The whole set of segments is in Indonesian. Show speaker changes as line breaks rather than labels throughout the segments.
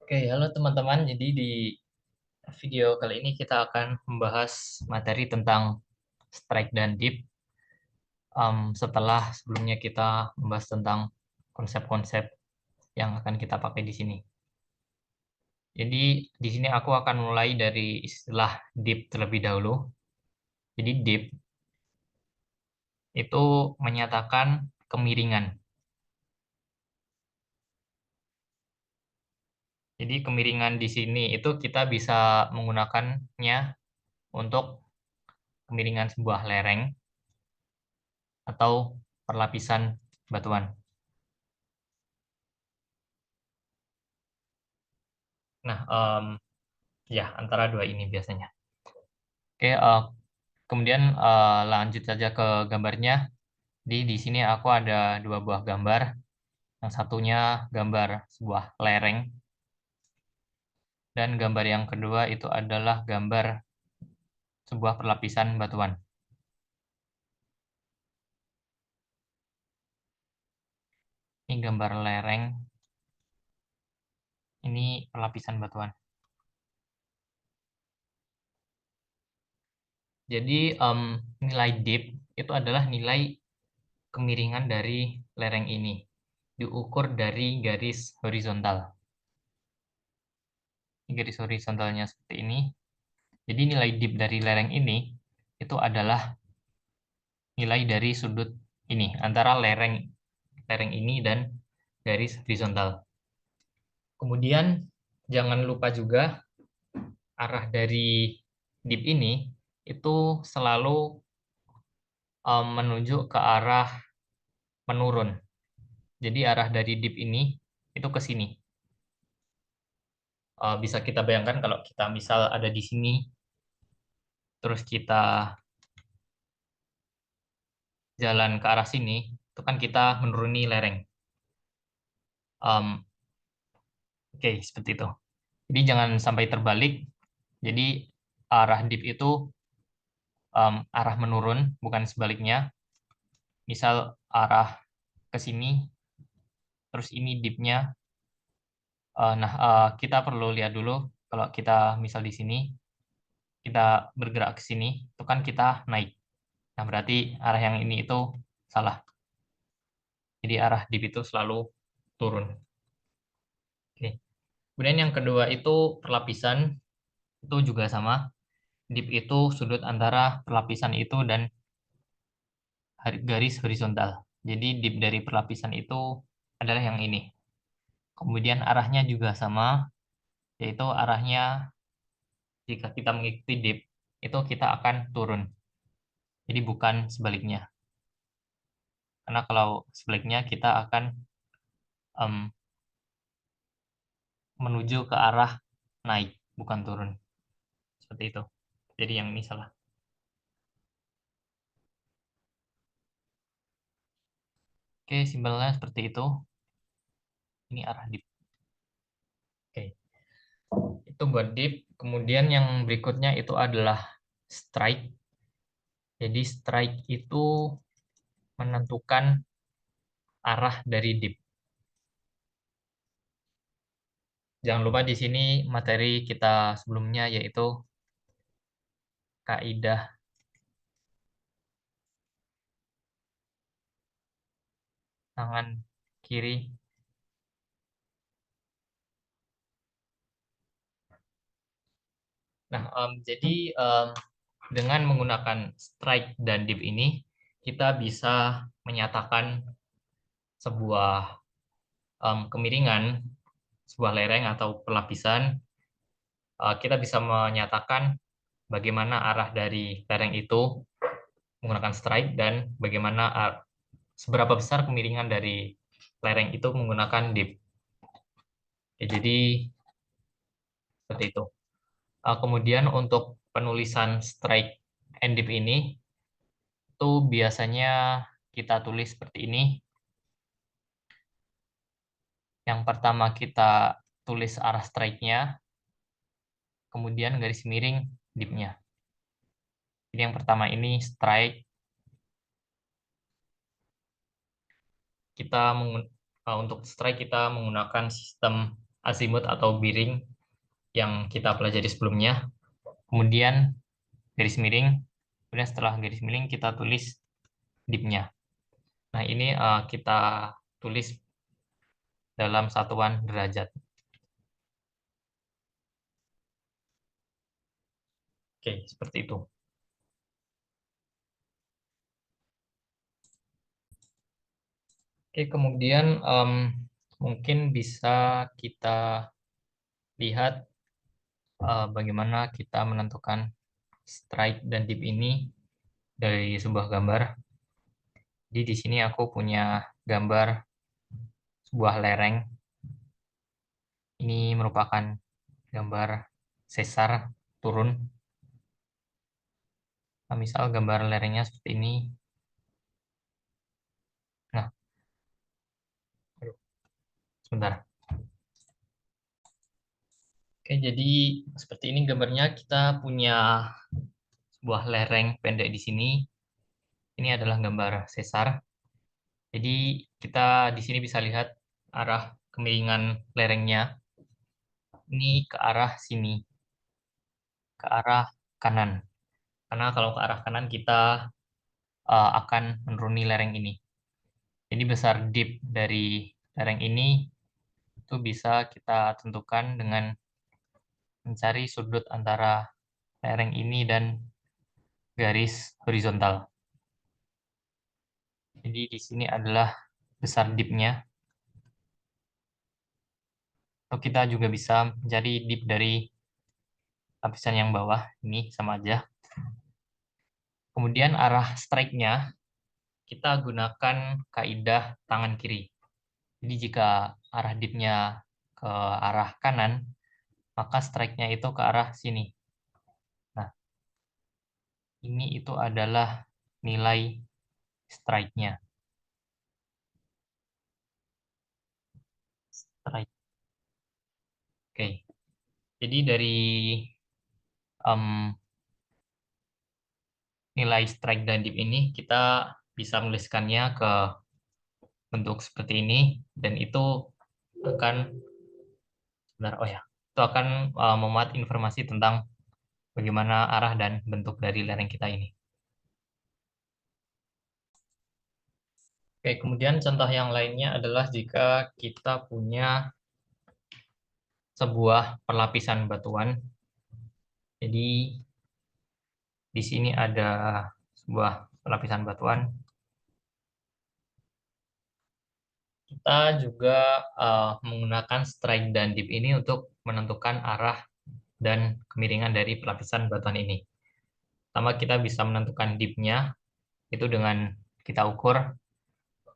Oke, halo teman-teman. Jadi di video kali ini kita akan membahas materi tentang strike dan dip. Setelah sebelumnya kita membahas tentang konsep-konsep yang akan kita pakai di sini. Jadi di sini aku akan mulai dari istilah dip terlebih dahulu. Jadi dip itu menyatakan kemiringan. Jadi kemiringan di sini itu kita bisa menggunakannya untuk kemiringan sebuah lereng atau perlapisan batuan. Nah, ya antara dua ini biasanya. Oke, kemudian lanjut saja ke gambarnya. Di sini aku ada dua buah gambar. Yang satunya gambar sebuah lereng dan gambar yang kedua itu adalah gambar sebuah perlapisan batuan. Ini gambar lereng, ini perlapisan batuan. Jadi nilai dip itu adalah nilai kemiringan dari lereng ini diukur dari garis horizontal. Ini garis horizontalnya seperti ini. Jadi nilai dip dari lereng ini itu adalah nilai dari sudut ini antara lereng lereng ini dan garis horizontal. Kemudian jangan lupa juga arah dari dip ini itu selalu menuju ke arah menurun. Jadi arah dari dip ini itu ke sini. Bisa kita bayangkan kalau kita misal ada di sini, terus kita jalan ke arah sini, itu kan kita menuruni lereng. Oke, seperti itu. Jadi jangan sampai terbalik. Jadi arah dip itu arah menurun, bukan sebaliknya. Misal arah ke sini, terus ini dipnya. Kita perlu lihat dulu kalau kita misal di sini, kita bergerak ke sini, itu kan kita naik. Nah, berarti arah yang ini itu salah. Jadi arah dip itu selalu turun. Oke. Kemudian yang kedua itu perlapisan, itu juga sama. Dip itu sudut antara perlapisan itu dan garis horizontal. Jadi dip dari perlapisan itu adalah yang ini. Kemudian arahnya juga sama, yaitu arahnya jika kita mengikuti dip, itu kita akan turun. Jadi bukan sebaliknya. Karena kalau sebaliknya kita akan em, menuju ke arah naik, bukan turun. Seperti itu. Jadi yang ini salah. Oke, simpelnya seperti itu. Ini arah dip. Oke, itu buat dip. Kemudian yang berikutnya itu adalah strike. Jadi strike itu menentukan arah dari dip. Jangan lupa di sini materi kita sebelumnya yaitu kaidah tangan kiri. Nah, jadi dengan menggunakan strike dan dip ini, kita bisa menyatakan sebuah kemiringan, sebuah lereng atau pelapisan. Kita bisa menyatakan bagaimana arah dari lereng itu menggunakan strike dan bagaimana seberapa besar kemiringan dari lereng itu menggunakan dip. Ya, jadi seperti itu. Kemudian untuk penulisan strike and dip ini itu biasanya kita tulis seperti ini. Yang pertama kita tulis arah strike-nya, kemudian garis miring dip-nya. Jadi yang pertama ini strike, kita untuk strike kita menggunakan sistem azimut atau miring yang kita pelajari sebelumnya. Kemudian garis miring. Kemudian setelah garis miring kita tulis dipnya. Nah, ini kita tulis dalam satuan derajat. Oke, seperti itu. Oke, kemudian mungkin bisa kita lihat bagaimana kita menentukan strike dan dip ini dari sebuah gambar. Jadi di sini aku punya gambar sebuah lereng. Ini merupakan gambar sesar turun. Nah, misal gambar lerengnya seperti ini. Nah, aduh, sebentar. Oke, jadi seperti ini gambarnya. Kita punya sebuah lereng pendek di sini. Ini adalah gambar sesar. Jadi kita di sini bisa lihat arah kemiringan lerengnya. Ini ke arah sini, ke arah kanan. Karena kalau ke arah kanan kita akan menuruni lereng ini. Jadi besar dip dari lereng ini itu bisa kita tentukan dengan mencari sudut antara lereng ini dan garis horizontal. Jadi di sini adalah besar dipnya. Atau kita juga bisa mencari dip dari lapisan yang bawah, ini sama aja. Kemudian arah strike-nya kita gunakan kaidah tangan kiri. Jadi jika arah dipnya ke arah kanan, maka strike-nya itu ke arah sini. Nah, ini itu adalah nilai strike-nya. Strike. Oke. Jadi dari um, nilai strike dan dip ini kita bisa menuliskannya ke bentuk seperti ini dan itu akan itu akan memuat informasi tentang bagaimana arah dan bentuk dari lereng kita ini. Oke, kemudian contoh yang lainnya adalah jika kita punya sebuah perlapisan batuan. Jadi di sini ada sebuah lapisan batuan. Kita juga menggunakan strike dan dip ini untuk menentukan arah dan kemiringan dari pelapisan batuan ini. Pertama kita bisa menentukan dipnya itu dengan kita ukur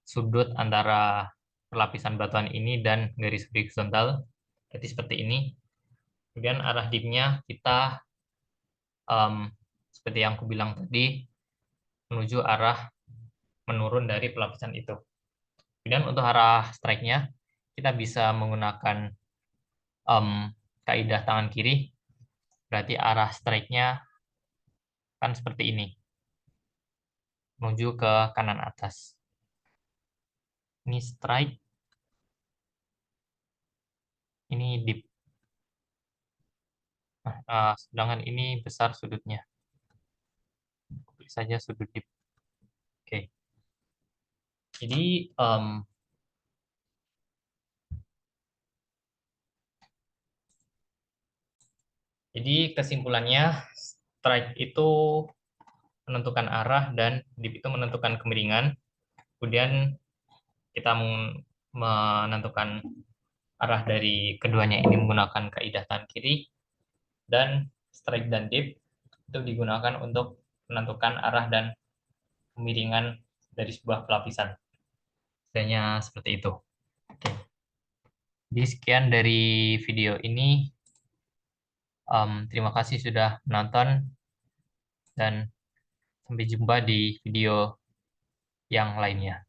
sudut antara perlapisan batuan ini dan garis horizontal. Jadi seperti ini. Kemudian arah dipnya kita seperti yang aku bilang tadi menuju arah menurun dari pelapisan itu. Kemudian untuk arah strike-nya kita bisa menggunakan kaidah tangan kiri. Berarti arah strike-nya kan seperti ini. Menuju ke kanan atas. Ini strike. Ini dip. Nah, sedangkan ini besar sudutnya. Pilih saja sudut dip. Oke. Jadi kesimpulannya strike itu menentukan arah dan dip itu menentukan kemiringan. Kemudian kita menentukan arah dari keduanya ini menggunakan kaidah tangan kiri dan strike dan dip itu digunakan untuk menentukan arah dan kemiringan dari sebuah pelapisan. Setidaknya seperti itu. Oke. Jadi sekian dari video ini. Terima kasih sudah menonton dan sampai jumpa di video yang lainnya.